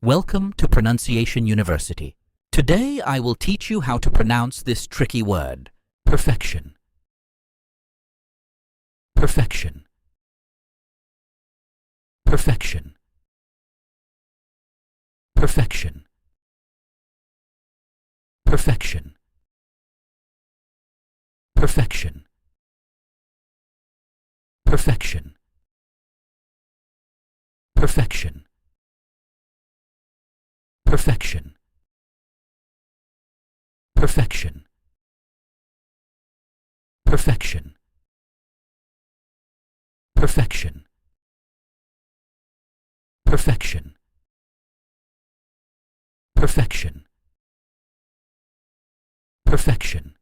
Welcome to Pronunciation University. Today I will teach you how to pronounce this tricky word, perfection. Perfection. Perfection. Perfection. Perfection. Perfection. Perfection. Perfection. Perfection. Perfection. Perfection. Perfection. Perfection. Perfection. Perfection.